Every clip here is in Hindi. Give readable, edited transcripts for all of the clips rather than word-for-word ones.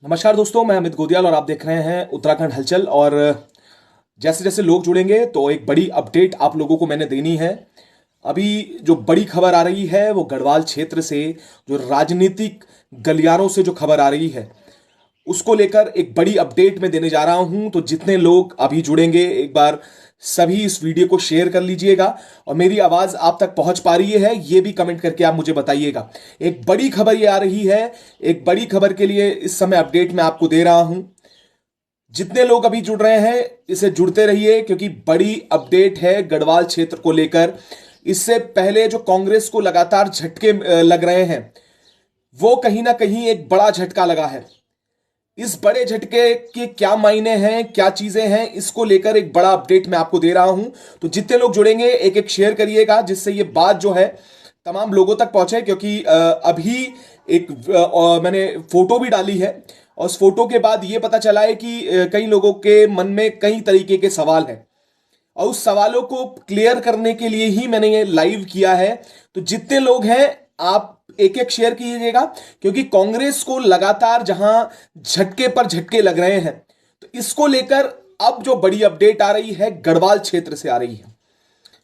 नमस्कार दोस्तों, मैं अमित गोदियाल और आप देख रहे हैं उत्तराखंड हलचल। और जैसे जैसे लोग जुड़ेंगे तो एक बड़ी अपडेट आप लोगों को मैंने देनी है। अभी जो बड़ी खबर आ रही है वो गढ़वाल क्षेत्र से, जो राजनीतिक गलियारों से जो खबर आ रही है उसको लेकर एक बड़ी अपडेट मैं देने जा रहा हूं। तो जितने लोग अभी जुड़ेंगे, एक बार सभी इस वीडियो को शेयर कर लीजिएगा और मेरी आवाज आप तक पहुंच पा रही है ये भी कमेंट करके आप मुझे बताइएगा। एक बड़ी खबर ये आ रही है। एक बड़ी खबर के लिए इस समय अपडेट मैं आपको दे रहा हूं। जितने लोग अभी जुड़ रहे हैं इसे जुड़ते रहिए, क्योंकि बड़ी अपडेट है गढ़वाल क्षेत्र को लेकर। इससे पहले जो कांग्रेस को लगातार झटके लग रहे हैं, वो कहीं ना कहीं एक बड़ा झटका लगा है। इस बड़े झटके के क्या मायने हैं, क्या चीजें हैं, इसको लेकर एक बड़ा अपडेट मैं आपको दे रहा हूं। तो जितने लोग जुड़ेंगे एक एक शेयर करिएगा, जिससे ये बात जो है तमाम लोगों तक पहुंचे। क्योंकि अभी एक मैंने फोटो भी डाली है और उस फोटो के बाद ये पता चला है कि कई लोगों के मन में कई तरीके के सवाल हैं और उस सवालों को क्लियर करने के लिए ही मैंने ये लाइव किया है। तो जितने लोग हैं आप एक एक शेयर कीजिएगा, क्योंकि कांग्रेस को लगातार जहां झटके पर झटके लग रहे हैं, तो इसको लेकर अब जो बड़ी अपडेट आ रही है गढ़वाल क्षेत्र से आ रही है।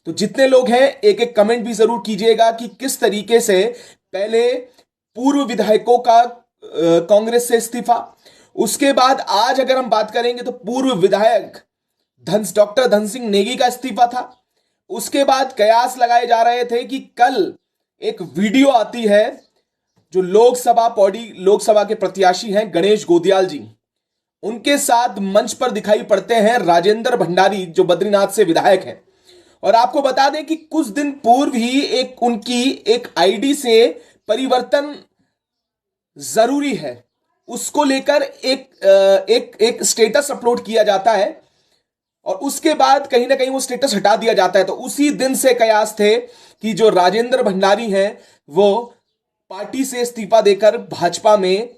तो जितने लोग हैं एक एक कमेंट भी जरूर कीजिएगा कि किस तरीके से पहले पूर्व विधायकों का कांग्रेस से इस्तीफा, उसके बाद आज अगर हम बात करेंगे तो पूर्व विधायक डॉक्टर धन सिंह नेगी का इस्तीफा था। उसके बाद कयास लगाए जा रहे थे कि कल एक वीडियो आती है, जो लोकसभा के प्रत्याशी हैं गणेश गोदियाल जी, उनके साथ मंच पर दिखाई पड़ते हैं राजेंद्र भंडारी जो बद्रीनाथ से विधायक हैं। और आपको बता दें कि कुछ दिन पूर्व ही एक उनकी एक आईडी से परिवर्तन जरूरी है, उसको लेकर एक स्टेटस अपलोड किया जाता है और उसके बाद कहीं ना कहीं वो स्टेटस हटा दिया जाता है। तो उसी दिन से कयास थे कि जो राजेंद्र भंडारी हैं वो पार्टी से इस्तीफा देकर भाजपा में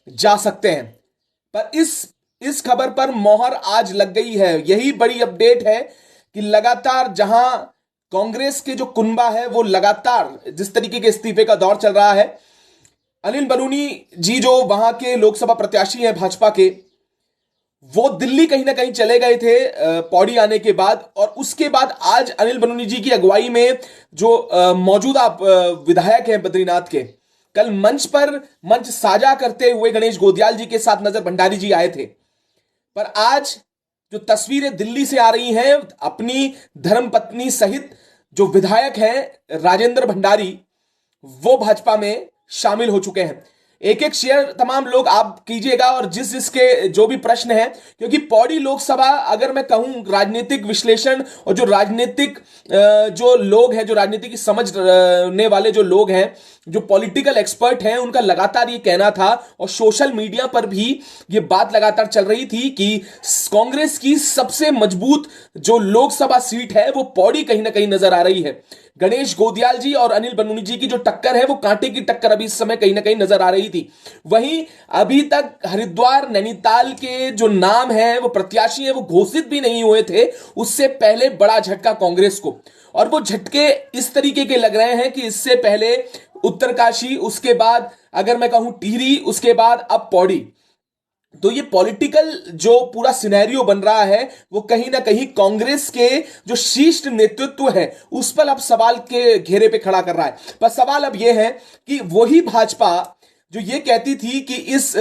जा सकते हैं। पर इस खबर पर मोहर आज लग गई है। यही बड़ी अपडेट है कि लगातार जहां कांग्रेस के जो कुनबा है वो लगातार जिस तरीके के इस्तीफे का दौर चल रहा है, अनिल बलूनी जी जो वहां के लोकसभा प्रत्याशी हैं भाजपा के, वो दिल्ली कहीं ना कहीं चले गए थे पौड़ी आने के बाद। और उसके बाद आज अनिल बलूनी जी की अगुवाई में जो मौजूदा विधायक हैं बद्रीनाथ के, कल मंच साझा करते हुए गणेश गोदियाल जी के साथ नजर भंडारी जी आए थे। पर आज जो तस्वीरें दिल्ली से आ रही हैं, अपनी धर्मपत्नी सहित जो विधायक हैं राजेंद्र भंडारी, वो भाजपा में शामिल हो चुके हैं। एक एक शेयर तमाम लोग आप कीजिएगा और जिस जिसके जो भी प्रश्न है, क्योंकि पौड़ी लोकसभा, अगर मैं कहूं राजनीतिक विश्लेषण और जो राजनीतिक जो लोग हैं, जो राजनीति की समझने वाले जो लोग हैं, जो पॉलिटिकल एक्सपर्ट हैं, उनका लगातार ये कहना था और सोशल मीडिया पर भी ये बात लगातार चल रही थी कि कांग्रेस की सबसे मजबूत जो लोकसभा सीट है वो पौड़ी कहीं ना कहीं नजर आ रही है। गणेश गोदियाल जी और अनिल बलूनी जी की जो टक्कर है वो कांटे की टक्कर अभी इस समय कहीं ना कहीं नजर आ रही थी। वहीं अभी तक हरिद्वार नैनीताल के जो नाम है, वो प्रत्याशी है, वो घोषित भी नहीं हुए थे। उससे पहले बड़ा झटका कांग्रेस को, और वो झटके इस तरीके के लग रहे हैं कि इससे पहले उत्तरकाशी, उसके बाद अगर मैं कहूं टिहरी, उसके बाद अब पौड़ी। तो ये पॉलिटिकल जो पूरा सिनेरियो बन रहा है वो कहीं ना कहीं कांग्रेस के जो शीर्ष नेतृत्व है उस पर अब सवाल के घेरे पे खड़ा कर रहा है। पर सवाल अब ये है कि वही भाजपा जो ये कहती थी कि इस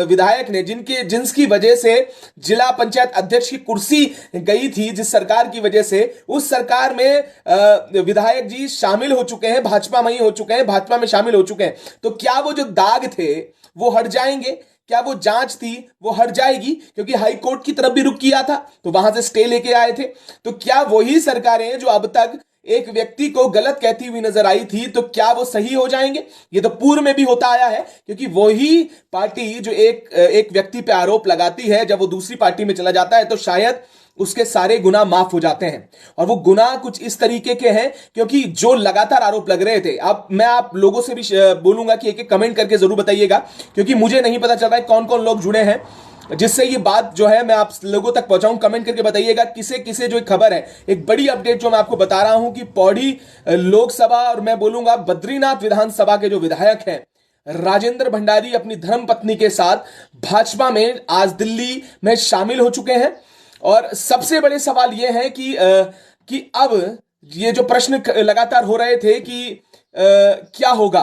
विधायक ने जिसकी वजह से जिला पंचायत अध्यक्ष की कुर्सी गई थी, जिस सरकार की वजह से, उस सरकार में विधायक जी शामिल हो चुके हैं, भाजपा में ही हो चुके हैं, भाजपा में शामिल हो चुके हैं। तो क्या वो जो दाग थे वो हट जाएंगे? क्या वो जांच थी वो हट जाएगी? क्योंकि हाई कोर्ट की तरफ भी रुख किया था तो वहां से स्टे लेके आए थे। तो क्या वही सरकारें जो अब तक एक व्यक्ति को गलत कहती हुई नजर आई थी, तो क्या वो सही हो जाएंगे? ये तो पूर्व में भी होता आया है, क्योंकि वही पार्टी जो एक व्यक्ति पे आरोप लगाती है, जब वो दूसरी पार्टी में चला जाता है तो शायद उसके सारे गुनाह माफ हो जाते हैं। और वो गुनाह कुछ इस तरीके के हैं, क्योंकि जो लगातार आरोप लग रहे थे, अब मैं आप लोगों से भी बोलूंगा कि एक एक कमेंट करके जरूर बताइएगा, क्योंकि मुझे नहीं पता चल रहा है कौन कौन लोग जुड़े हैं जिससे ये बात जो है मैं आप लोगों तक पहुंचाऊं। कमेंट करके बताइएगा किसे किसे जो एक खबर है, एक बड़ी अपडेट जो मैं आपको बता रहा हूं कि पौड़ी लोकसभा और मैं बोलूंगा बद्रीनाथ विधानसभा के जो विधायक हैं राजेंद्र भंडारी अपनी धर्मपत्नी के साथ भाजपा में आज दिल्ली में शामिल हो चुके हैं। और सबसे बड़े सवाल यह है कि अब ये जो प्रश्न लगातार हो रहे थे कि क्या होगा,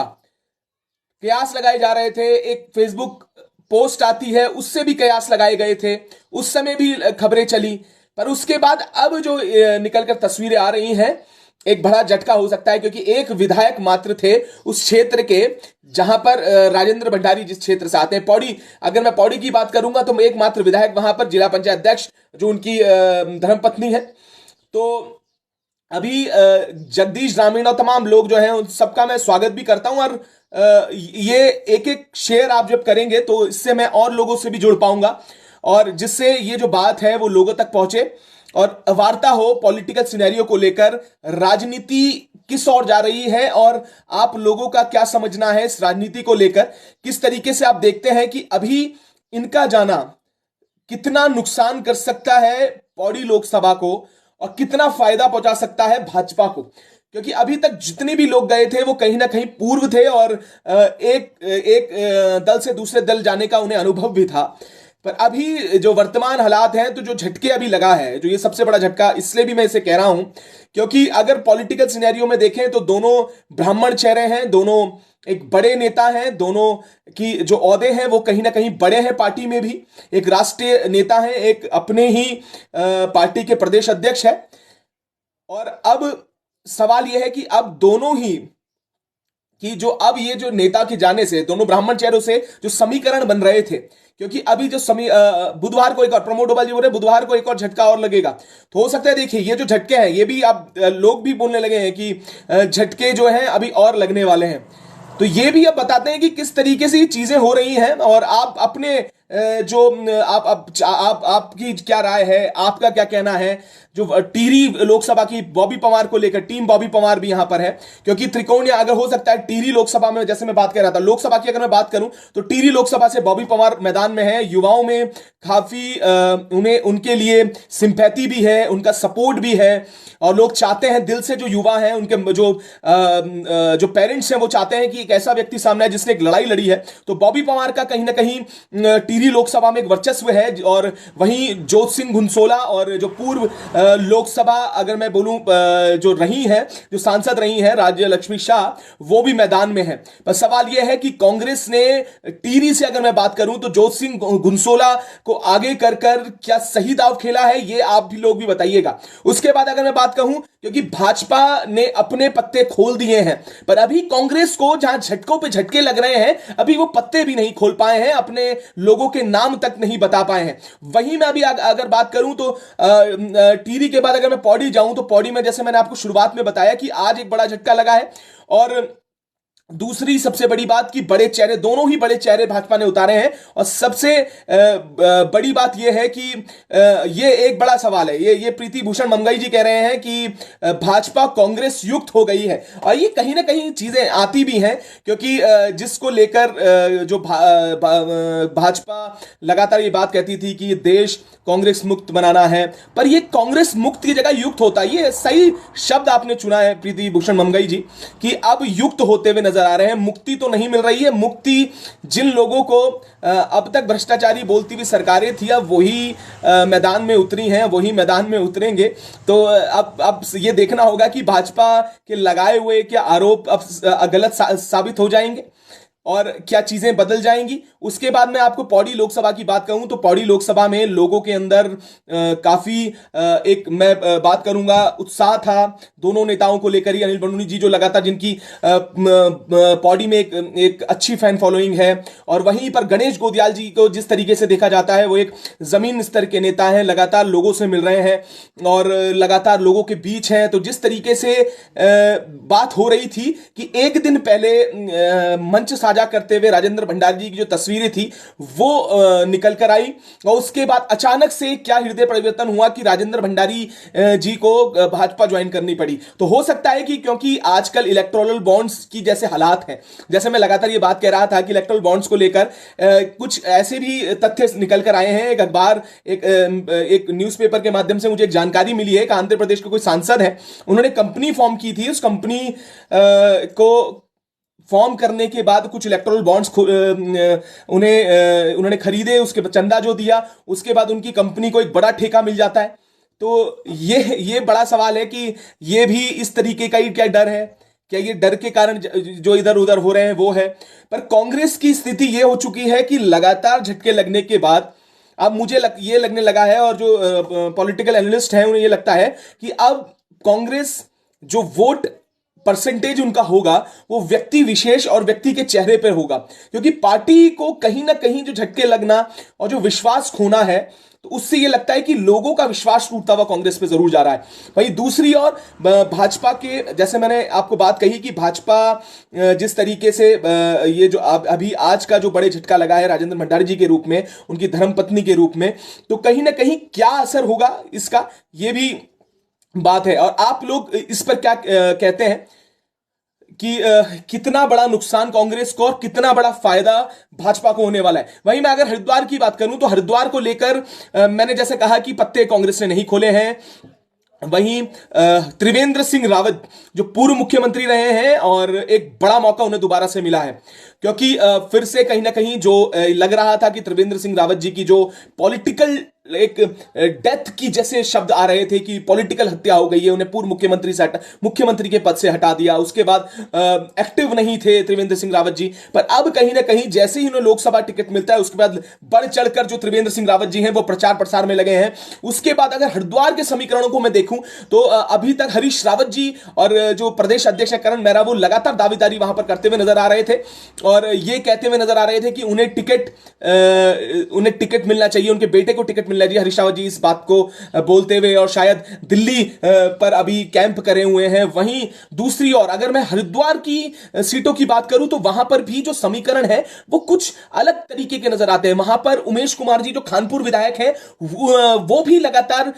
कयास लगाए जा रहे थे, एक फेसबुक पोस्ट आती है उससे भी कयास लगाए गए थे, उस समय भी खबरें चली, पर उसके बाद अब जो निकलकर तस्वीरें आ रही हैं, एक बड़ा झटका हो सकता है, क्योंकि एक विधायक मात्र थे उस क्षेत्र के जहां पर राजेंद्र भंडारी जिस क्षेत्र से आते हैं, पौड़ी, अगर मैं पौड़ी की बात करूंगा तो एक मात्र विधायक वहां पर जिला पंचायत अध्यक्ष जो उनकी धर्मपत्नी है। तो अभी जगदीश ग्रामीण और तमाम लोग जो हैं उन सबका मैं स्वागत भी करता हूं, और ये एक एक शेयर आप जब करेंगे तो इससे मैं और लोगों से भी जुड़ पाऊंगा, और जिससे ये जो बात है वो लोगों तक पहुंचे और वार्ता हो पॉलिटिकल सिनेरियो को लेकर, राजनीति किस ओर जा रही है और आप लोगों का क्या समझना है इस राजनीति को लेकर, किस तरीके से आप देखते हैं कि अभी इनका जाना कितना नुकसान कर सकता है पौड़ी लोकसभा को और कितना फायदा पहुंचा सकता है भाजपा को। क्योंकि अभी तक जितने भी लोग गए थे वो कहीं ना कहीं पूर्व थे और एक एक दल से दूसरे दल जाने का उन्हें अनुभव भी था, पर अभी जो वर्तमान हालात हैं, तो जो झटके अभी लगा है, जो ये सबसे बड़ा झटका इसलिए भी मैं इसे कह रहा हूं क्योंकि अगर पॉलिटिकल सिनेरियो में देखें तो दोनों ब्राह्मण चेहरे हैं, दोनों एक बड़े नेता हैं, दोनों की जो ओहदे हैं वो कहीं ना कहीं बड़े हैं पार्टी में भी, एक राष्ट्रीय नेता है, एक अपने ही पार्टी के प्रदेश अध्यक्ष है। और अब सवाल यह है कि अब दोनों ही कि जो अब ये जो नेता के जाने से दोनों ब्राह्मण चेहरों से जो समीकरण बन रहे थे, क्योंकि अभी जो बुधवार को एक और, प्रमोद डोभाल जी बोल रहे बुधवार को एक और झटका और लगेगा, तो हो सकता है देखिए ये जो झटके हैं ये भी अब लोग भी बोलने लगे हैं कि झटके जो हैं अभी और लगने वाले हैं। तो ये भी अब बताते हैं कि किस तरीके से ये चीजें हो रही हैं, और आप अपने जो आपकी क्या राय है, आपका क्या कहना है जो टिहरी लोकसभा की बॉबी पवार को लेकर, टीम बॉबी पवार भी यहां पर है, क्योंकि त्रिकोणीय अगर हो सकता है टिहरी लोकसभा में, जैसे मैं बात कर रहा था लोकसभा की अगर मैं बात करूं तो टिहरी लोकसभा से बॉबी पवार मैदान में है, युवाओं में काफी उन्हें उनके लिए सिंपैथी भी है, उनका सपोर्ट भी है, और लोग चाहते हैं दिल से, जो युवा हैं उनके जो पेरेंट्स हैं वो चाहते हैं कि एक ऐसा व्यक्ति सामने है जिसने एक लड़ाई लड़ी है। तो बॉबी पवार का कहीं ना कहीं टिहरी लोकसभा में एक वर्चस्व है, और वहीं जोत सिंह घुनसोला और जो पूर्व लोकसभा अगर मैं बोलूं जो रही है, जो सांसद रही है राज्य लक्ष्मी शाह, वो भी मैदान में है। पर सवाल यह है कि कांग्रेस ने टिहरी से अगर मैं बात करूं तो जोत सिंह घुनसोला को आगे कर क्या सही दाव खेला है, ये आप भी लोग भी बताइएगा। उसके बाद अगर मैं बात कहूं, क्योंकि भाजपा ने अपने पत्ते खोल दिए हैं, पर अभी कांग्रेस को जहां झटकों पे झटके लग रहे हैं, अभी वो पत्ते भी नहीं खोल पाए हैं, अपने लोगों के नाम तक नहीं बता पाए हैं। वहीं मैं अभी अगर बात करूं तो टिहरी के बाद अगर मैं पौड़ी जाऊं तो पौड़ी में जैसे मैंने आपको शुरुआत में बताया कि आज एक बड़ा झटका लगा है, और दूसरी सबसे बड़ी बात कि बड़े चेहरे, दोनों ही बड़े चेहरे भाजपा ने उतारे हैं, और सबसे बड़ी बात यह है कि ये एक बड़ा सवाल है, ये प्रीति भूषण मंगई जी कह रहे हैं कि भाजपा कांग्रेस युक्त हो गई है, और ये कहीं ना कहीं चीजें आती भी हैं, क्योंकि जिसको लेकर जो भाजपा लगातार ये बात कहती थी कि देश कांग्रेस मुक्त बनाना है, पर ये कांग्रेस मुक्त की जगह युक्त होता है। ये सही शब्द आपने चुना है प्रीति भूषण मंगई जी, कि अब युक्त होते हुए नजर आ रहे हैं, मुक्ति तो नहीं मिल रही है। मुक्ति जिन लोगों को अब तक भ्रष्टाचारी बोलती हुई सरकारें थी, अब वही मैदान में उतरी हैं, वही मैदान में उतरेंगे। तो अब ये देखना होगा कि भाजपा के लगाए हुए क्या आरोप अब गलत साबित हो जाएंगे और क्या चीजें बदल जाएंगी। उसके बाद मैं आपको पौड़ी लोकसभा की बात कहूं तो पौड़ी लोकसभा में लोगों के अंदर काफी एक मैं बात करूंगा उत्साह था दोनों नेताओं को लेकर ही। अनिल बलूनी जी जो लगातार जिनकी पौड़ी में एक अच्छी फैन फॉलोइंग है, और वहीं पर गणेश गोदियाल जी को जिस तरीके से देखा जाता है वो एक जमीन स्तर के नेता हैं, लगातार लोगों से मिल रहे हैं और लगातार लोगों के बीच हैं। तो जिस तरीके से बात हो रही थी कि एक दिन पहले मंच साझा करते हुए राजेंद्र भंडारी जी की जो तस्वीरें थी वो निकल कर आई, और उसके बाद अचानक से क्या हृदय परिवर्तन हुआ कि राजेंद्र भंडारी जी को भाजपा ज्वाइन करनी पड़ी। तो हो सकता है कि क्योंकि आजकल इलेक्टोरल बॉन्ड्स की जैसे हालात हैं, जैसे मैं लगातार ये बात कह रहा था कि इलेक्टोरल बॉन्ड्स को लेकर कुछ ऐसे भी तथ्य निकल कर आए हैं। एक अखबार एक न्यूज़पेपर के माध्यम से मुझे एक जानकारी मिली है कि आंध्र प्रदेश के कोई सांसद है, उन्होंने कंपनी फॉर्म की थी, उस कंपनी को फॉर्म करने के बाद कुछ इलेक्टोरल बॉन्ड्स उन्होंने खरीदे, उसके बाद चंदा जो दिया, उसके बाद उनकी कंपनी को एक बड़ा ठेका मिल जाता है। तो ये बड़ा सवाल है कि ये भी इस तरीके का ही क्या डर है, क्या ये डर के कारण जो इधर उधर हो रहे हैं वो है। पर कांग्रेस की स्थिति ये हो चुकी है कि लगातार झटके लगने के बाद अब मुझे ये लगने लगा है, और जो पॉलिटिकल एनालिस्ट हैं उन्हें ये लगता है कि अब कांग्रेस जो वोट परसेंटेज उनका होगा वो व्यक्ति विशेष और व्यक्ति के चेहरे पर होगा, क्योंकि पार्टी को कहीं ना कहीं जो झटके लगना और जो विश्वास खोना है, तो उससे ये लगता है कि लोगों का विश्वास टूटता हुआ कांग्रेस पे जरूर जा रहा है। वहीं दूसरी ओर भाजपा के, जैसे मैंने आपको बात कही कि भाजपा जिस तरीके से ये जो अभी आज का जो बड़े झटका लगा है राजेंद्र भंडारी जी के रूप में, उनकी धर्मपत्नी के रूप में, तो कहीं ना कहीं क्या असर होगा इसका, ये भी बात है। और आप लोग इस पर क्या कहते हैं कि कितना बड़ा नुकसान कांग्रेस को और कितना बड़ा फायदा भाजपा को होने वाला है। वहीं मैं अगर हरिद्वार की बात करूं तो हरिद्वार को लेकर मैंने जैसे कहा कि पत्ते कांग्रेस ने नहीं खोले हैं। वहीं त्रिवेंद्र सिंह रावत जो पूर्व मुख्यमंत्री रहे हैं, और एक बड़ा मौका उन्हें दोबारा से मिला है, क्योंकि फिर से कहीं ना कहीं जो लग रहा था कि त्रिवेंद्र सिंह रावत जी की जो पॉलिटिकल एक डेथ की जैसे शब्द आ रहे थे कि पॉलिटिकल हत्या हो गई है, उन्हें पूर्व मुख्यमंत्री के पद से हटा दिया, उसके बाद एक्टिव नहीं थे त्रिवेंद्र सिंह रावत जी। पर अब कहीं ना कहीं जैसे ही उन्हें लोकसभा टिकट मिलता है, उसके बाद बढ़ चढ़कर जो त्रिवेंद्र सिंह रावत जी हैं वो प्रचार प्रसार में लगे हैं। उसके बाद अगर हरिद्वार के समीकरणों को मैं देखूं तो अभी तक हरीश रावत जी और जो प्रदेश अध्यक्ष करण मेहरा वो लगातार दावेदारी वहां पर करते हुए नजर आ रहे थे, और ये कहते हुए नजर आ रहे थे कि उन्हें टिकट मिलना चाहिए, उनके बेटे को टिकट मिलना चाहिए। हरीश रावत जी इस बात को बोलते हुए और शायद दिल्ली पर अभी कैंप करे हुए हैं। वहीं दूसरी ओर अगर मैं हरिद्वार की सीटों की बात करूं तो वहां पर भी जो समीकरण है वो कुछ अलग तरीके के नजर आते हैं। वहां पर उमेश कुमार जी जो खानपुर विधायक हैं वो भी लगातार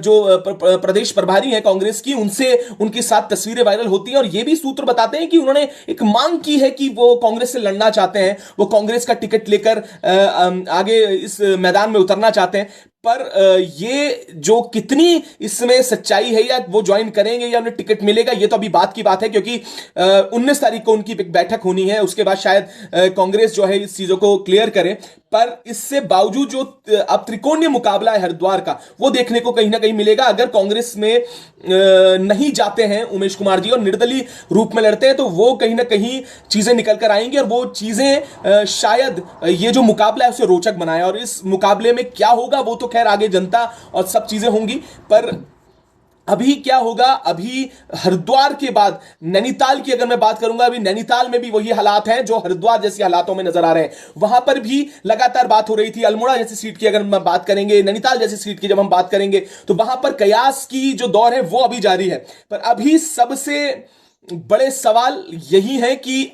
जो प्रदेश प्रभारी हैं कांग्रेस की, उनसे उनके साथ तस्वीरें वायरल होती हैं, और ये भी सूत्र बताते हैं कि उन्होंने एक मांग की है कि वो कांग्रेस से लड़ना चाहते हैं, वो कांग्रेस का टिकट लेकर आगे इस मैदान में उतरना चाहते हैं। पर ये जो कितनी इसमें सच्चाई है, या वो ज्वाइन करेंगे या उन्हें टिकट मिलेगा, ये तो अभी बात की बात है, क्योंकि 19 तारीख को उनकी बैठक होनी है। उसके बाद शायद कांग्रेस जो है इस चीजों को क्लियर करे। पर इससे बावजूद जो अब त्रिकोणीय मुकाबला है हरिद्वार का, वो देखने को कहीं ना कहीं मिलेगा। अगर कांग्रेस में नहीं जाते हैं उमेश कुमार जी और निर्दलीय रूप में लड़ते हैं, तो वो कहीं ना कहीं चीजें निकल कर आएंगी, और वो चीजें शायद ये जो मुकाबला है उसे रोचक बनाए। और इस मुकाबले में क्या होगा वो तो खैर आगे जनता और सब चीजें होंगी। पर अभी क्या होगा, अभी हरिद्वार के बाद नैनीताल की अगर मैं बात करूंगा, अभी नैनीताल में भी वही हालात हैं जो हरिद्वार जैसी हालातों में नजर आ रहे हैं। वहां पर भी लगातार बात हो रही थी। अल्मोड़ा जैसी सीट की अगर हम बात करेंगे, नैनीताल जैसी सीट की जब हम बात करेंगे, तो वहां पर कयास की जो दौर है वो अभी जारी है। पर अभी सबसे बड़े सवाल यही है कि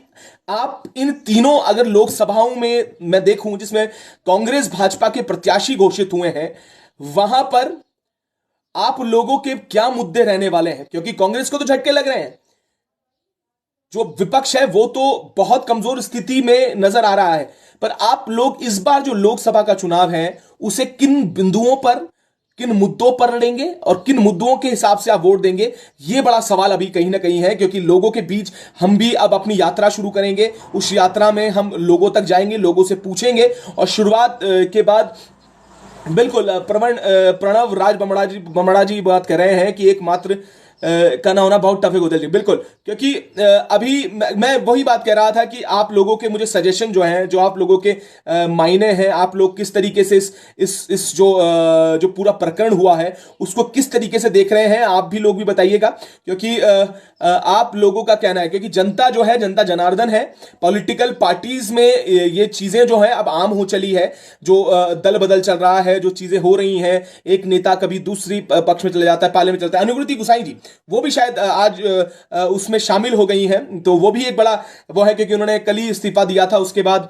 आप इन तीनों अगर लोकसभाओं में मैं देखूं जिसमें कांग्रेस भाजपा के प्रत्याशी घोषित हुए हैं, वहां पर आप लोगों के क्या मुद्दे रहने वाले हैं, क्योंकि कांग्रेस को तो झटके लग रहे हैं, जो विपक्ष है वो तो बहुत कमजोर स्थिति में नजर आ रहा है। पर आप लोग इस बार जो लोकसभा का चुनाव है उसे किन बिंदुओं पर, किन मुद्दों पर लड़ेंगे और किन मुद्दों के हिसाब से आप वोट देंगे, यह बड़ा सवाल अभी कहीं ना कहीं है। क्योंकि लोगों के बीच हम भी अब अपनी यात्रा शुरू करेंगे, उस यात्रा में हम लोगों तक जाएंगे, लोगों से पूछेंगे, और शुरुआत के बाद बिल्कुल प्रणव राज बमड़ा जी बात कर रहे हैं कि एकमात्र का ना होना बहुत टफ है गोदल जी। बिल्कुल, क्योंकि अभी मैं वही बात कह रहा था कि आप लोगों के मुझे सजेशन जो हैं, जो आप लोगों के मायने हैं, आप लोग किस तरीके से इस जो पूरा प्रकरण हुआ है उसको किस तरीके से देख रहे हैं, आप भी लोग भी बताइएगा। क्योंकि आप लोगों का कहना है, क्योंकि जनता जो है, जनता जनार्दन है, पॉलिटिकल पार्टीज में ये चीजें जो है अब आम हो चली है, जो दल बदल चल रहा है, जो चीजें हो रही हैं, एक नेता कभी दूसरी पक्ष में चला जाता है, पाले में चलता है। अनुकृति गुसाई जी वो भी शायद आज उसमें शामिल हो गई हैं, तो वो भी एक बड़ा वो है, क्योंकि उन्होंने कल ही इस्तीफा दिया था। उसके बाद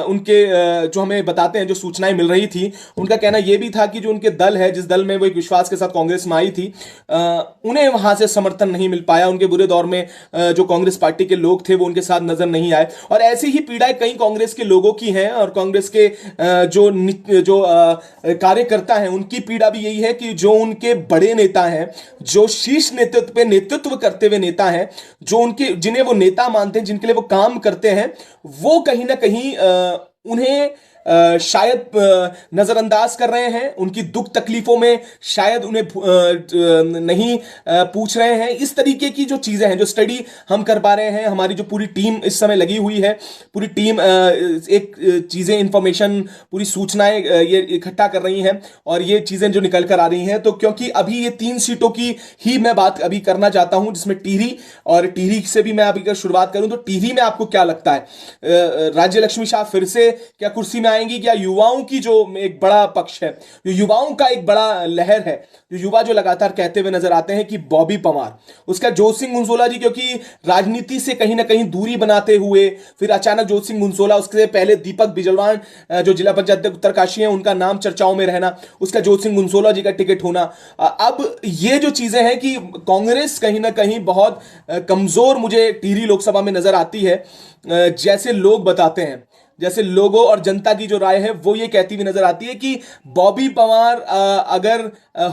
उनके जो हमें बताते हैं, जो सूचनाएं मिल रही थी, उनका कहना यह भी था कि जो उनके दल है, जिस दल में वो एक विश्वास के साथ कांग्रेस में आई थी, उन्हें वहां से समर्थन नहीं मिल पाया। उनके बुरे दौर में जो कांग्रेस पार्टी के लोग थे वो उनके साथ नजर नहीं आए। और ऐसी ही पीड़ाएं कई कांग्रेस के लोगों की हैं, और कांग्रेस के जो कार्यकर्ता हैं उनकी पीड़ा भी यही है कि जो उनके बड़े नेता हैं, जो शीर्ष शीर्ष नेतृत्व पे नेतृत्व करते हुए नेता हैं, जो उनके जिन्हें वो नेता मानते हैं, जिनके लिए वो काम करते हैं, वो कहीं ना कहीं उन्हें शायद नजरअंदाज कर रहे हैं, उनकी दुख तकलीफों में शायद उन्हें नहीं पूछ रहे हैं। इस तरीके की जो चीजें हैं, जो स्टडी हम कर पा रहे हैं, हमारी जो पूरी टीम इस समय लगी हुई है, पूरी टीम एक चीजें इंफॉर्मेशन, पूरी सूचनाएं ये इकट्ठा कर रही हैं, और ये चीजें जो निकल कर आ रही हैं, तो क्योंकि अभी ये 3 सीटों की ही मैं बात अभी करना चाहता हूं, जिसमें टिहरी, और टिहरी से भी मैं अभी अगर शुरुआत करूं तो टिहरी में आपको क्या लगता है, राज्य लक्ष्मी शाह फिर से क्या कुर्सी में आएंगी, क्या युवाओं की जो एक बड़ा पक्ष है, जो युवाओं का एक बड़ा लहर है, जो युवा जो लगातार कहते हुए नजर आते हैं कि बॉबी पवार, उसका जोत सिंह गुंसोला जी, क्योंकि राजनीति से कहीं ना कहीं दूरी बनाते हुए फिर अचानक जोत सिंह गुंसोला, उसके पहले दीपक बिजलवान जो जिला पंचायत उत्तरकाशी है, उनका नाम चर्चाओं में रहना, उसका जोत सिंह गुंसोला जी का टिकट होना। अब ये जो चीजें हैं कि कांग्रेस कहीं ना कहीं बहुत कमजोर मुझे टिहरी लोकसभा में नजर आती है, जैसे लोग बताते हैं, जैसे लोगों और जनता की जो राय है वो ये कहती हुई नजर आती है कि बॉबी पवार अगर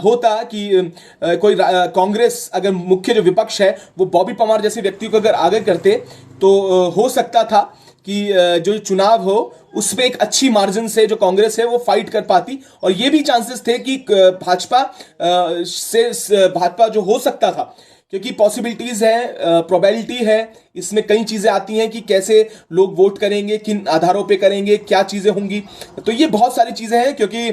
होता कि कोई कांग्रेस अगर मुख्य जो विपक्ष है वो बॉबी पवार जैसे व्यक्ति को अगर आगे करते, तो हो सकता था कि जो चुनाव हो उसमें एक अच्छी मार्जिन से जो कांग्रेस है वो फाइट कर पाती, और ये भी चांसेस थे कि भाजपा जो हो सकता था, क्योंकि पॉसिबिलिटीज है, प्रोबेबिलिटी है, इसमें कई चीजें आती हैं कि कैसे लोग वोट करेंगे, किन आधारों पे करेंगे, क्या चीजें होंगी, तो ये बहुत सारी चीजें हैं, क्योंकि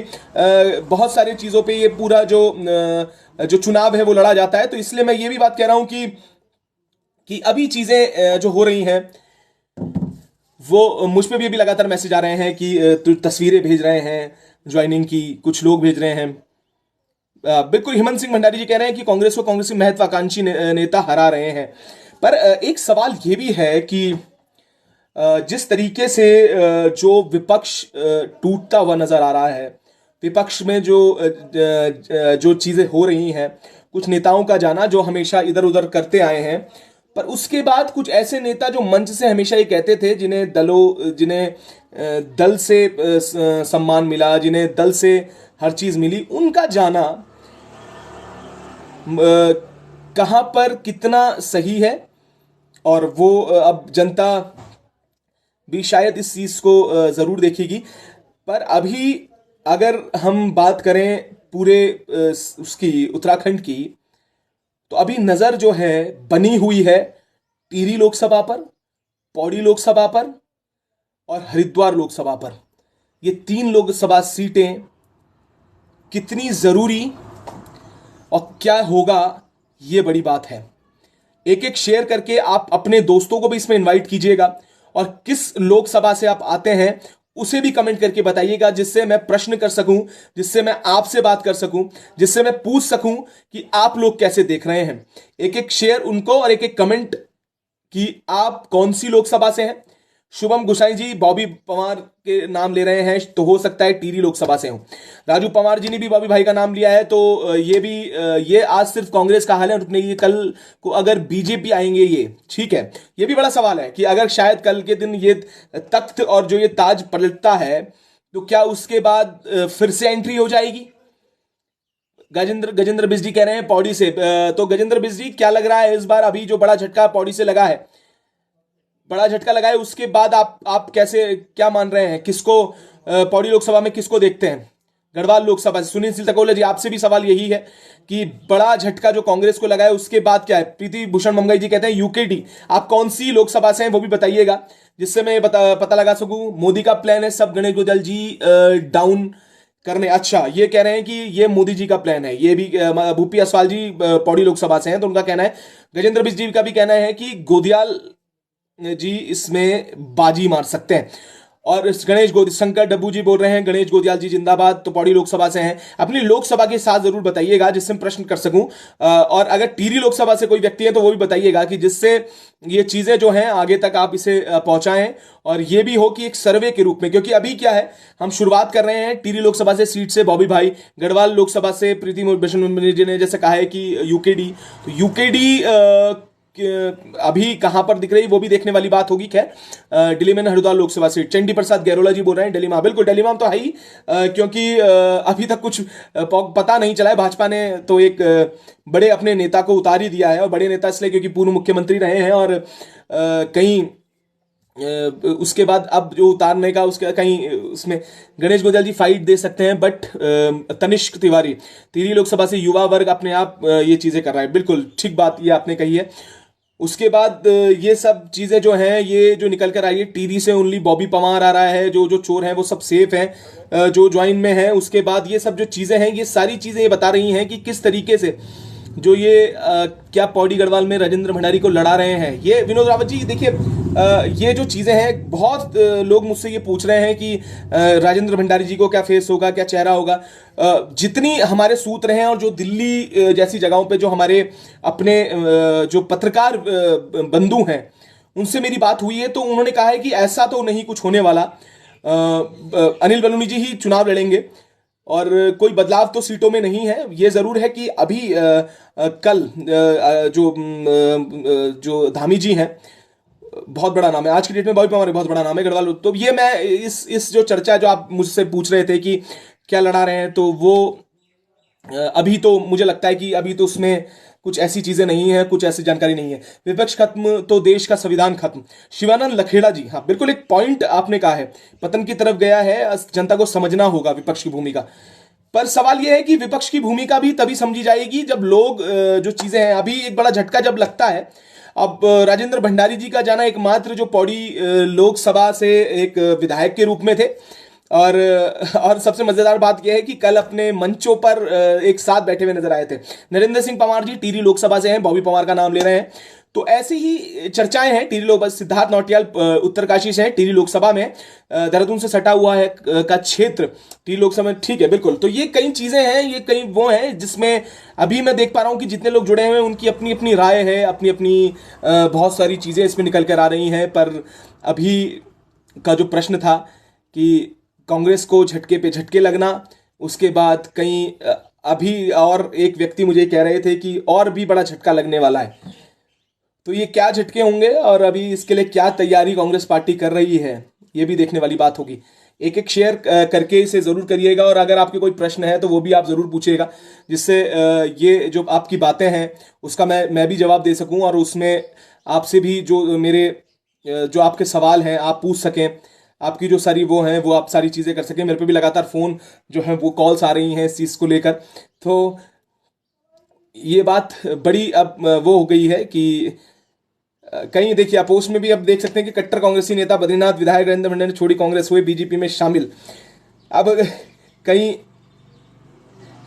बहुत सारी चीजों पे ये पूरा जो चुनाव है वो लड़ा जाता है। तो इसलिए मैं ये भी बात कह रहा हूं कि अभी चीजें जो हो रही हैं, वो मुझ पे भी अभी लगातार मैसेज आ रहे हैं कि तस्वीरें भेज रहे हैं ज्वाइनिंग की, कुछ लोग भेज रहे हैं। बिल्कुल हिमंत सिंह भंडारी जी कह रहे हैं कि कांग्रेस को कांग्रेसी महत्वाकांक्षी नेता हरा रहे हैं, पर एक सवाल यह भी है कि जिस तरीके से जो विपक्ष टूटता हुआ नजर आ रहा है, विपक्ष में जो चीजें हो रही हैं, कुछ नेताओं का जाना जो हमेशा इधर उधर करते आए हैं, पर उसके बाद कुछ ऐसे नेता जो मंच से हमेशा ये कहते थे, जिन्हें दल से सम्मान मिला, जिन्हें दल से हर चीज मिली, उनका जाना कहां पर कितना सही है, और वो अब जनता भी शायद इस चीज को जरूर देखेगी। पर अभी अगर हम बात करें पूरे उसकी उत्तराखंड की, तो अभी नजर जो है बनी हुई है टिहरी लोकसभा पर, पौड़ी लोकसभा पर और हरिद्वार लोकसभा पर। ये 3 लोकसभा सीटें कितनी जरूरी और क्या होगा, ये बड़ी बात है। एक एक शेयर करके आप अपने दोस्तों को भी इसमें इनवाइट कीजिएगा, और किस लोकसभा से आप आते हैं उसे भी कमेंट करके बताइएगा, जिससे मैं प्रश्न कर सकूं, जिससे मैं आपसे बात कर सकूं, जिससे मैं पूछ सकूं कि आप लोग कैसे देख रहे हैं। एक एक शेयर उनको और एक एक कमेंट कि आप कौन सी लोकसभा से हैं। शुभम गुसाई जी बॉबी पवार के नाम ले रहे हैं, तो हो सकता है टिहरी लोकसभा से हो। राजू पवार जी ने भी बॉबी भाई का नाम लिया है, तो ये आज सिर्फ कांग्रेस का हाल है, और ये कल को अगर बीजेपी आएंगे, ये ठीक है। ये भी बड़ा सवाल है कि अगर शायद कल के दिन ये तख्त और जो ये ताज पलटता है, तो क्या उसके बाद फिर से एंट्री हो जाएगी। गजेंद्र बिस्जी कह रहे हैं पौड़ी से, तो गजेंद्र बिस्जी क्या लग रहा है इस बार अभी जो बड़ा झटका पौड़ी से लगा है, बड़ा झटका लगा है, उसके बाद आप कैसे क्या मान रहे हैं, किसको पौड़ी लोकसभा में किसको देखते हैं। गढ़वाल लोकसभा से सुनील सिलतकोला जी, आपसे भी सवाल यही है कि बड़ा झटका जो कांग्रेस को लगा है उसके बाद क्या है। प्रीति भूषण मंगई जी कहते हैं यूकेडी, आप कौन सी लोकसभा से हैं वो भी बताइएगा, जिससे मैं पता लगा सकूं। मोदी का प्लान है सब गणेश गोयल जी डाउन करने, अच्छा ये कह रहे हैं कि ये मोदी जी का प्लान है। ये भी भूपी असवाल जी पौड़ी लोकसभा से हैं, तो उनका कहना है। गजेंद्र बिस्जी का भी कहना है कि गोदियाल जी इसमें बाजी मार सकते हैं। और शंकर डब्बू जी बोल रहे हैं गणेश गोदियाल जी जिंदाबाद, तो पौड़ी लोकसभा से हैं। अपनी लोकसभा के साथ जरूर बताइएगा जिससे मैं प्रश्न कर सकूं, और अगर टिहरी लोकसभा से कोई व्यक्ति है तो वो भी बताइएगा, कि जिससे ये चीजें जो हैं आगे तक आप इसे पहुंचाएं, और ये भी हो कि एक सर्वे के रूप में, क्योंकि अभी क्या है हम शुरुआत कर रहे हैं टिहरी लोकसभा से सीट से बॉबी भाई, गढ़वाल लोकसभा से प्रीति भूषण जी ने जैसे कहा है कि यूकेडी, तो यूकेडी अभी कहां पर दिख रही वो भी देखने वाली बात होगी। खैर दिल्ली में हरिद्वार लोकसभा सीट, चंडी प्रसाद गैरोला जी बोल रहे हैं दिल्ली में। बिल्कुल दिल्ली में तो है ही, क्योंकि अभी तक कुछ पता नहीं चला है। भाजपा ने तो एक बड़े अपने नेता को उतार ही दिया है, और बड़े नेता इसलिए क्योंकि पूर्व मुख्यमंत्री रहे हैं, और कहीं उसके बाद अब जो उतारने का उसका कहीं उसमें गणेश गोयल जी फाइट दे सकते हैं, बट तनिष्क तिवारी टिहरी लोकसभा से युवा वर्ग अपने आप ये चीजें कर रहा है। बिल्कुल ठीक बात ये आपने कही है। उसके बाद ये सब चीजें जो हैं, ये जो निकल कर आई है, टिहरी से ओनली बॉबी पवार आ रहा है, जो जो चोर हैं वो सब सेफ हैं, जो ज्वाइन में है। उसके बाद ये सब जो चीजें हैं, ये सारी चीजें ये बता रही हैं कि किस तरीके से जो ये क्या पौड़ी गढ़वाल में राजेंद्र भंडारी को लड़ा रहे हैं। ये विनोद रावत जी देखिए, ये जो चीजें हैं, बहुत लोग मुझसे ये पूछ रहे हैं कि राजेंद्र भंडारी जी को क्या फेस होगा, क्या चेहरा होगा। जितनी हमारे सूत्र हैं, और जो दिल्ली जैसी जगहों पे जो हमारे अपने जो पत्रकार बंधु हैं, उनसे मेरी बात हुई है, तो उन्होंने कहा है कि ऐसा तो नहीं कुछ होने वाला। अनिल बलूनी जी ही चुनाव लड़ेंगे, और कोई बदलाव तो सीटों में नहीं है। ये जरूर है कि अभी कल जो धामी जी हैं, बहुत बड़ा नाम है आज की डेट में, बॉबी पवार बहुत बड़ा नाम है गढ़वाल। तो ये मैं इस जो चर्चा जो आप मुझसे पूछ रहे थे कि क्या लड़ा रहे हैं, तो वो अभी तो मुझे लगता है कि अभी तो उसमें कुछ ऐसी चीजें नहीं है, कुछ ऐसी जानकारी नहीं है। विपक्ष खत्म तो देश का संविधान खत्म। शिवानंद लखेड़ा जी, हाँ बिल्कुल एक पॉइंट आपने कहा है, पतन की तरफ गया है, जनता को समझना होगा विपक्ष की भूमिका। पर सवाल यह है कि विपक्ष की भूमिका भी तभी समझी जाएगी जब लोग जो चीजें हैं, अभी एक बड़ा झटका जब लगता है। अब राजेंद्र भंडारी जी का जाना, एकमात्र जो पौड़ी लोकसभा से एक विधायक के रूप में थे, और सबसे मजेदार बात यह है कि कल अपने मंचों पर एक साथ बैठे हुए नजर आए थे। नरेंद्र सिंह पंवार जी टिहरी लोकसभा से हैं, बॉबी पवार का नाम ले रहे हैं। तो ऐसी ही चर्चाएं हैं टिहरी लोकसभा। सिद्धार्थ नौटियाल उत्तरकाशी से हैं टिहरी लोकसभा में, देहरादून से सटा हुआ है का क्षेत्र टिहरी लोकसभा में, ठीक है बिल्कुल। तो ये कई चीजें हैं, ये कई वो हैं जिसमें अभी मैं देख पा रहा हूं कि जितने लोग जुड़े हुए हैं उनकी अपनी अपनी राय है, अपनी अपनी बहुत सारी चीजें इसमें निकल कर आ रही हैं। पर अभी का जो प्रश्न था कि कांग्रेस को झटके पे झटके लगना, उसके बाद कहीं अभी और एक व्यक्ति मुझे कह रहे थे कि और भी बड़ा झटका लगने वाला है। तो ये क्या झटके होंगे, और अभी इसके लिए क्या तैयारी कांग्रेस पार्टी कर रही है, ये भी देखने वाली बात होगी। एक एक शेयर करके इसे जरूर करिएगा, और अगर आपके कोई प्रश्न है तो वो भी आप जरूर पूछिएगा, जिससे ये जो आपकी बातें हैं उसका मैं भी जवाब दे सकूं, और उसमें आपसे भी जो मेरे जो आपके सवाल हैं आप पूछ सकें, आपकी जो सारी वो हैं वो आप सारी चीज़ें कर सकें। मेरे पे भी लगातार फ़ोन जो है वो कॉल्स आ रही हैं इस चीज़ को लेकर। तो ये बात बड़ी अब वो हो गई है कि कहीं देखिए अपोस्ट में भी अब देख सकते हैं कि कट्टर कांग्रेसी नेता बद्रीनाथ विधायक नरेंद्र भंडारी ने छोड़ी कांग्रेस, हुए बीजेपी में शामिल। अब कहीं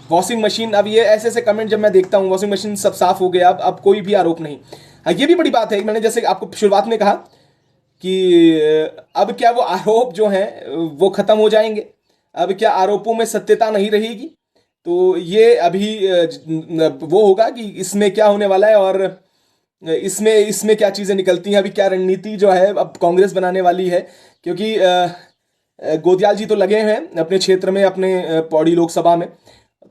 वॉशिंग मशीन, अब ये ऐसे ऐसे कमेंट जब मैं देखता हूँ, वॉशिंग मशीन सब साफ हो गया, अब कोई भी आरोप नहीं। हाँ ये भी बड़ी बात है, मैंने जैसे आपको शुरुआत में कहा कि अब क्या वो आरोप जो हैं वो खत्म हो जाएंगे, अब क्या आरोपों में सत्यता नहीं रहेगी। तो ये अभी वो होगा कि इसमें क्या होने वाला है, और इसमें इसमें क्या चीजें निकलती हैं, अभी क्या रणनीति जो है अब कांग्रेस बनाने वाली है। क्योंकि गोदियाल जी तो लगे हैं अपने क्षेत्र में, अपने पौड़ी लोकसभा में।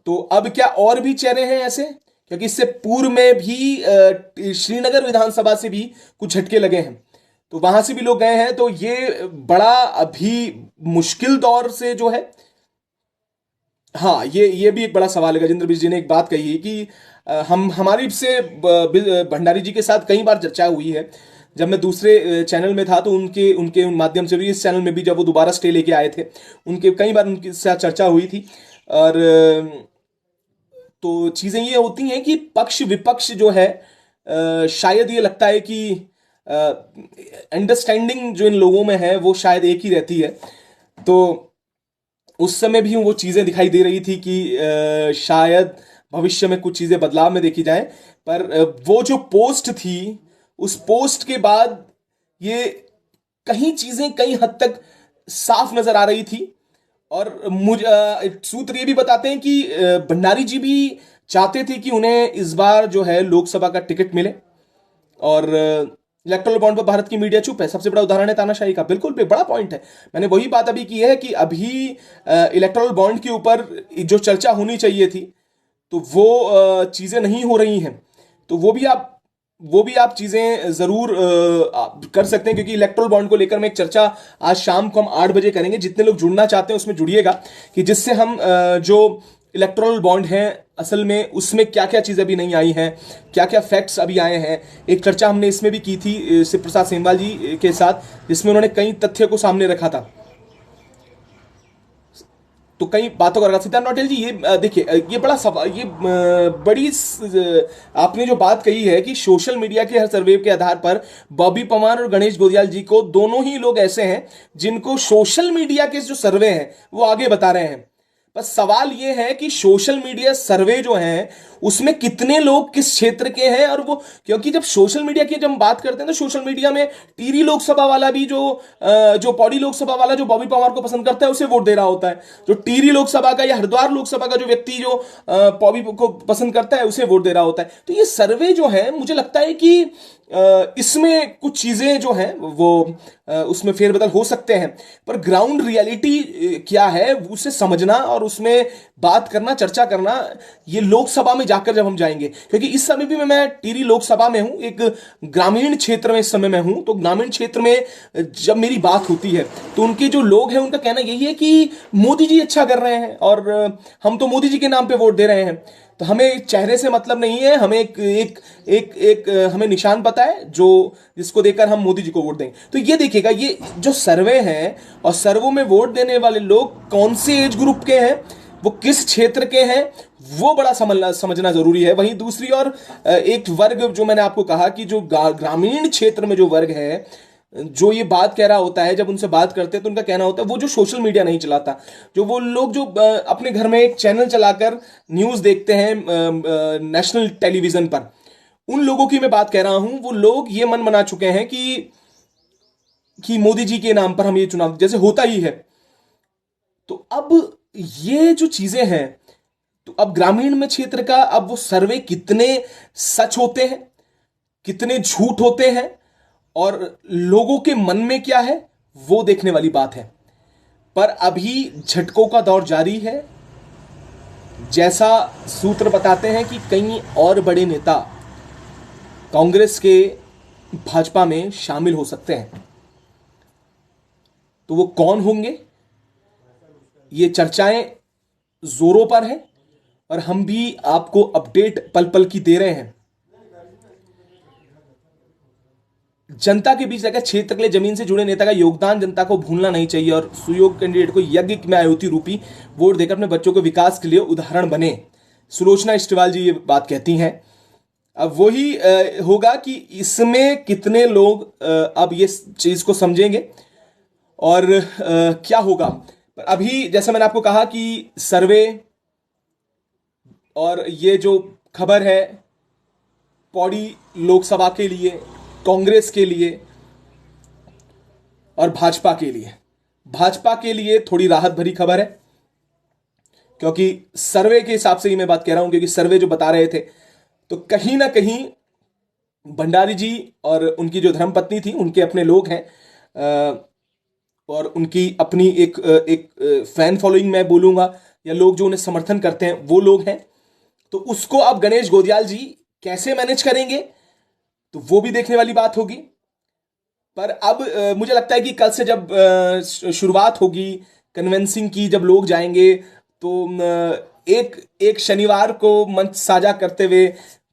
तो अब क्या और भी चेहरे हैं ऐसे, क्योंकि इससे पूर्व में भी श्रीनगर विधानसभा से भी कुछ झटके लगे हैं, तो वहां से भी लोग गए हैं। तो ये बड़ा अभी मुश्किल दौर से जो है, हाँ ये भी एक बड़ा सवाल है। गजेंद्र बिज जी ने एक बात कही है कि हम हमारी से भंडारी जी के साथ कई बार चर्चा हुई है। जब मैं दूसरे चैनल में था तो उनके उनके माध्यम से भी, इस चैनल में भी जब वो दोबारा स्टे लेके आए थे, उनके कई बार उनके साथ चर्चा हुई थी। और तो चीजें ये होती हैं कि पक्ष विपक्ष जो है, शायद ये लगता है कि अंडरस्टैंडिंग जो इन लोगों में है वो शायद एक ही रहती है। तो उस समय भी वो चीजें दिखाई दे रही थी कि शायद भविष्य में कुछ चीजें बदलाव में देखी जाए। पर वो जो पोस्ट थी, उस पोस्ट के बाद ये कहीं चीजें कई हद तक साफ नजर आ रही थी। और मुझे सूत्र ये भी बताते हैं कि भंडारी जी भी चाहते थे कि उन्हें इस बार जो है लोकसभा का टिकट मिले, और इलेक्टोरल बॉन्ड पर भारत की मीडिया चुप है, सबसे बड़ा उदाहरण है तानाशाही का। बिल्कुल बड़ा पॉइंट है, मैंने वही बात अभी की है कि अभी इलेक्टोरल बॉन्ड के ऊपर जो चर्चा होनी चाहिए थी, तो वो चीजें नहीं हो रही हैं। तो वो भी आप वो भी आप चीजें जरूर कर सकते हैं, क्योंकि इलेक्ट्रोल बॉन्ड को लेकर मैं एक चर्चा आज शाम को हम 8 बजे करेंगे। जितने लोग जुड़ना चाहते हैं उसमें जुड़िएगा, कि जिससे हम जो इलेक्ट्रोल बॉन्ड है असल में उसमें क्या क्या चीजें अभी नहीं आई हैं, क्या क्या फैक्ट्स अभी आए हैं। एक चर्चा हमने इसमें भी की थी शिव प्रसाद सेमवाल जी के साथ, जिसमें उन्होंने कई तथ्य को सामने रखा था। तो कई बातों का रखा। सिद्धार्थ नौटियाल जी, ये देखिए, ये बड़ा सवाल, ये आपने जो बात कही है कि सोशल मीडिया के हर सर्वे के आधार पर बॉबी पवार और गणेश गोदियाल जी को, दोनों ही लोग ऐसे हैं जिनको सोशल मीडिया के जो सर्वे हैं वो आगे बता रहे हैं। बस सवाल यह है कि सोशल मीडिया सर्वे जो हैं उसमें कितने लोग किस क्षेत्र के हैं, और वो, क्योंकि जब सोशल मीडिया की जब हम बात करते हैं तो सोशल मीडिया में टिहरी लोकसभा वाला भी जो पौड़ी लोकसभा वाला जो बॉबी पवार को पसंद करता है उसे वोट दे रहा होता है, जो टिहरी लोकसभा का या हरिद्वार लोकसभा का जो व्यक्ति जो बॉबी को पसंद करता है उसे वोट दे रहा होता है। तो ये सर्वे जो है, मुझे लगता है कि इसमें कुछ चीजें जो हैं वो उसमें फेरबदल हो सकते हैं, पर ग्राउंड रियलिटी क्या है उसे समझना और उसमें बात करना, चर्चा करना, ये लोकसभा में जाकर जब हम जाएंगे, क्योंकि इस समय भी मैं टिहरी लोकसभा में हूं, एक ग्रामीण क्षेत्र में इस समय मैं हूं। तो ग्रामीण क्षेत्र में जब मेरी बात होती है तो उनके जो लोग हैं उनका कहना यही है कि मोदी जी अच्छा कर रहे हैं और हम तो मोदी जी के नाम पे वोट दे रहे हैं। तो हमें चेहरे से मतलब नहीं है, हमें एक हमें निशान पता है जो जिसको देकर हम मोदी जी को वोट देंगे। तो ये देखिएगा, ये जो सर्वे हैं और सर्वों में वोट देने वाले लोग कौन से एज ग्रुप के हैं, वो किस क्षेत्र के हैं, वो बड़ा समझना जरूरी है। वहीं दूसरी ओर एक वर्ग जो मैंने आपको कहा कि जो ग्रामीण क्षेत्र में जो वर्ग है, जो ये बात कह रहा होता है, जब उनसे बात करते हैं तो उनका कहना होता है वो जो सोशल मीडिया नहीं चलाता, जो वो लोग जो अपने घर में एक चैनल चलाकर न्यूज़ देखते हैं नेशनल टेलीविजन पर, उन लोगों की मैं बात कह रहा हूं। वो लोग ये मन बना चुके हैं कि मोदी जी के नाम पर हम ये चुनाव, जैसे होता ही है। तो अब ये जो चीजें हैं, तो अब ग्रामीण में क्षेत्र का अब वो सर्वे कितने सच होते हैं, कितने झूठ होते हैं, और लोगों के मन में क्या है, वो देखने वाली बात है। पर अभी झटकों का दौर जारी है। जैसा सूत्र बताते हैं कि कई और बड़े नेता कांग्रेस के भाजपा में शामिल हो सकते हैं। तो वो कौन होंगे, ये चर्चाएं जोरों पर हैं और हम भी आपको अपडेट पल पल की दे रहे हैं। जनता के बीच रहकर क्षेत्र के लिए जमीन से जुड़े नेता का योगदान जनता को भूलना नहीं चाहिए, और सुयोग्य कैंडिडेट को यज्ञ में आयुति रूपी वोट देकर अपने बच्चों के विकास के लिए उदाहरण बने। सुलोचना इस्टेवाल जी ये बात कहती हैं। अब वही होगा कि इसमें कितने लोग अब ये चीज को समझेंगे और क्या होगा। पर अभी जैसा मैंने आपको कहा कि सर्वे और ये जो खबर है पौड़ी लोकसभा के लिए, कांग्रेस के लिए और भाजपा के लिए थोड़ी राहत भरी खबर है, क्योंकि सर्वे के हिसाब से ही मैं बात कह रहा हूं, क्योंकि सर्वे जो बता रहे थे तो कहीं ना कहीं भंडारी जी और उनकी जो धर्मपत्नी थी उनके अपने लोग हैं और उनकी अपनी एक फैन फॉलोइंग मैं बोलूंगा, या लोग जो उन्हें समर्थन करते हैं वो लोग हैं। तो उसको अब गणेश गोदियाल जी कैसे मैनेज करेंगे तो वो भी देखने वाली बात होगी। पर अब मुझे लगता है कि कल से जब शुरुआत होगी कन्वेंसिंग की, जब लोग जाएंगे तो एक शनिवार को मंच साझा करते हुए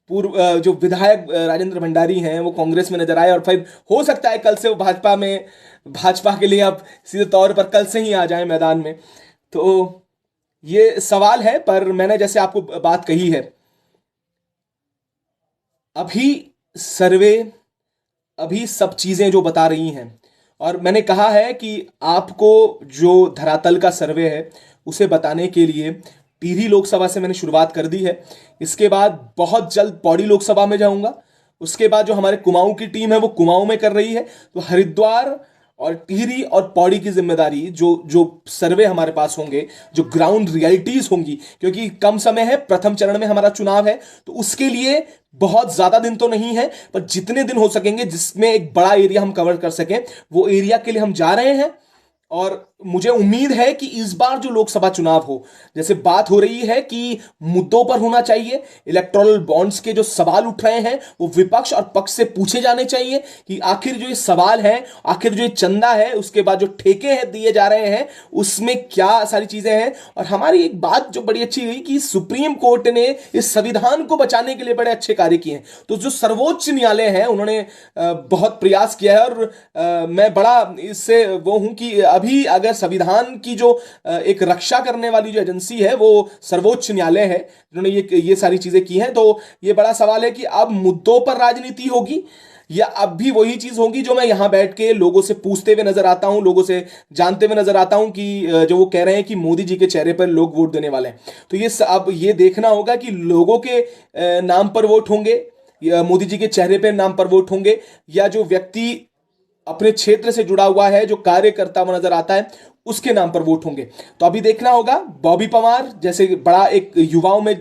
पूर्व जो विधायक राजेंद्र भंडारी हैं वो कांग्रेस में नजर आए, और फिर हो सकता है कल से वो भाजपा के लिए अब सीधे तौर पर कल से ही आ जाए मैदान में। तो ये सवाल है, पर मैंने जैसे आपको बात कही है, अभी सर्वे, अभी सब चीजें जो बता रही हैं, और मैंने कहा है कि आपको जो धरातल का सर्वे है उसे बताने के लिए टिहरी लोकसभा से मैंने शुरुआत कर दी है। इसके बाद बहुत जल्द पौड़ी लोकसभा में जाऊंगा। उसके बाद जो हमारे कुमाऊं की टीम है वो कुमाऊं में कर रही है। तो हरिद्वार और टिहरी और पौड़ी की जिम्मेदारी, जो जो सर्वे हमारे पास होंगे, जो ग्राउंड रियलिटीज होंगी, क्योंकि कम समय है, प्रथम चरण में हमारा चुनाव है, तो उसके लिए बहुत ज्यादा दिन तो नहीं है, पर जितने दिन हो सकेंगे जिसमें एक बड़ा एरिया हम कवर कर सकें वो एरिया के लिए हम जा रहे हैं। और मुझे उम्मीद है कि इस बार जो लोकसभा चुनाव हो, जैसे बात हो रही है कि मुद्दों पर होना चाहिए, इलेक्टोरल बॉन्ड्स के जो सवाल उठ रहे हैं वो विपक्ष और पक्ष से पूछे जाने चाहिए कि आखिर जो ये सवाल है, आखिर जो ये चंदा है, उसके बाद जो ठेके हैं दिए जा रहे हैं, उसमें क्या सारी चीजें हैं। और हमारी एक बात जो बड़ी अच्छी हुई कि सुप्रीम कोर्ट ने इस संविधान को बचाने के लिए बड़े अच्छे कार्य किए हैं। तो जो सर्वोच्च न्यायालय है उन्होंने बहुत प्रयास किया है, और मैं बड़ा इससे वो हूं कि अभी अगर संविधान की जो एक रक्षा करने वाली जो एजेंसी है वो सर्वोच्च न्यायालय है, जिन्होंने ये सारी चीजें की हैं। तो ये बड़ा सवाल है कि अब मुद्दों पर राजनीति होगी या अब भी वही चीज होगी जो मैं यहां बैठ के लोगों से पूछते हुए नजर आता हूं, लोगों से जानते हुए नजर आता हूं कि जो वो कह रहे हैं कि मोदी जी के चेहरे पर लोग वोट देने वाले हैं। तो अब ये देखना होगा कि लोगों के नाम पर वोट होंगे या मोदी जी के चेहरे पर नाम पर वोट होंगे, या जो व्यक्ति अपने क्षेत्र से जुड़ा हुआ है, जो कार्य करता हुआ नजर आता है, उसके नाम पर वोट होंगे। तो अभी देखना होगा। बॉबी पवार जैसे बड़ा एक युवाओं में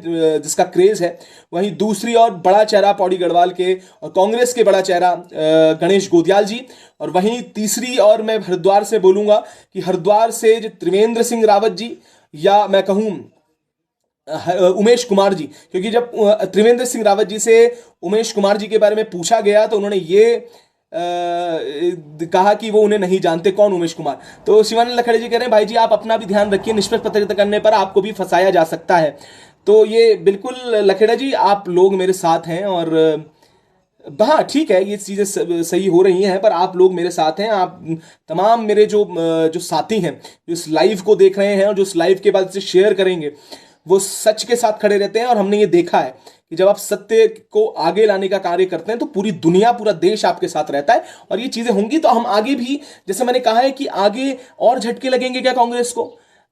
जिसका क्रेज है, वहीं दूसरी और बड़ा चेहरा पौड़ी गढ़वाल के और कांग्रेस के बड़ा चेहरा गणेश गोदियाल जी, और वहीं तीसरी और मैं हरिद्वार से बोलूंगा कि हरिद्वार से जो त्रिवेंद्र सिंह रावत जी, या मैं कहूं उमेश कुमार जी, क्योंकि जब त्रिवेंद्र सिंह रावत जी से उमेश कुमार जी के बारे में पूछा गया तो उन्होंने ये कहा कि वो उन्हें नहीं जानते, कौन उमेश कुमार। तो शिवानंद लखड़े जी कह रहे हैं भाई जी आप अपना भी ध्यान रखिए, निष्पक्ष पत्रकारिता करने पर आपको भी फंसाया जा सकता है। तो ये बिल्कुल लखेड़ा जी, आप लोग मेरे साथ हैं, और हाँ ठीक है ये चीजें सही हो रही हैं, पर आप लोग मेरे साथ हैं। आप तमाम मेरे जो साथी हैं जो इस लाइव को देख रहे हैं और जो इस लाइव के बाद इसे शेयर करेंगे, वो सच के साथ खड़े रहते हैं। और हमने ये देखा है कि जब आप सत्य को आगे लाने का कार्य करते हैं तो पूरी दुनिया, पूरा देश आपके साथ रहता है, और ये चीजें होंगी तो हम आगे भी, जैसे मैंने कहा है कि आगे और झटके लगेंगे क्या कांग्रेस को।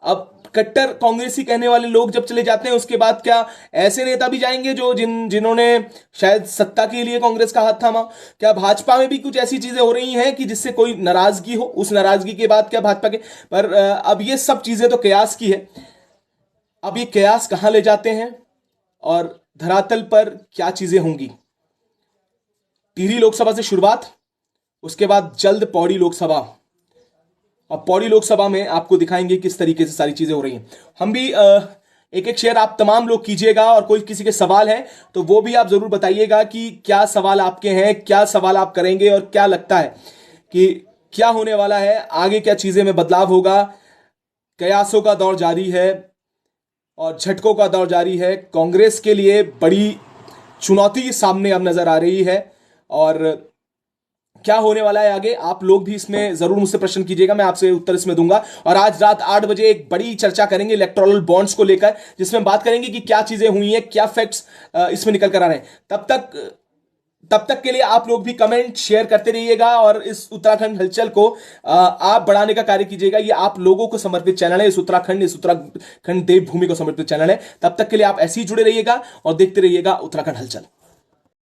अब कट्टर कांग्रेसी कहने वाले लोग जब चले जाते हैं, उसके बाद क्या ऐसे नेता भी जाएंगे जो जिन्होंने शायद सत्ता के लिए कांग्रेस का हाथ थामा। क्या भाजपा में भी कुछ ऐसी चीजें हो रही हैं कि जिससे कोई नाराजगी हो, उस नाराजगी के बाद क्या भाजपा के पर अब ये सब चीजें तो कयास की है। अब ये कयास कहां ले जाते हैं और धरातल पर क्या चीजें होंगी। टिहरी लोकसभा से शुरुआत, उसके बाद जल्द पौड़ी लोकसभा, और पौड़ी लोकसभा में आपको दिखाएंगे किस तरीके से सारी चीजें हो रही हैं। हम भी एक एक शेयर आप तमाम लोग कीजिएगा, और कोई किसी के सवाल हैं तो वो भी आप जरूर बताइएगा कि क्या सवाल आपके हैं, क्या सवाल आप करेंगे, और क्या लगता है कि क्या होने वाला है आगे, क्या चीजें में बदलाव होगा। कयासों का दौर जारी है और झटकों का दौर जारी है। कांग्रेस के लिए बड़ी चुनौती सामने अब नजर आ रही है, और क्या होने वाला है आगे, आप लोग भी इसमें जरूर मुझसे प्रश्न कीजिएगा, मैं आपसे उत्तर इसमें दूंगा। और आज रात 8 बजे एक बड़ी चर्चा करेंगे इलेक्टोरल बॉन्ड्स को लेकर, जिसमें बात करेंगे कि क्या चीजें हुई हैं, क्या फैक्ट्स इसमें निकल कर आ रहे हैं। तब तक के लिए आप लोग भी कमेंट शेयर करते रहिएगा, और इस उत्तराखंड हलचल को आप बढ़ाने का कार्य कीजिएगा। ये आप लोगों को समर्पित चैनल है, इस उत्तराखंड देवभूमि को समर्पित चैनल है। तब तक के लिए आप ऐसे ही जुड़े रहिएगा और देखते रहिएगा उत्तराखंड हलचल।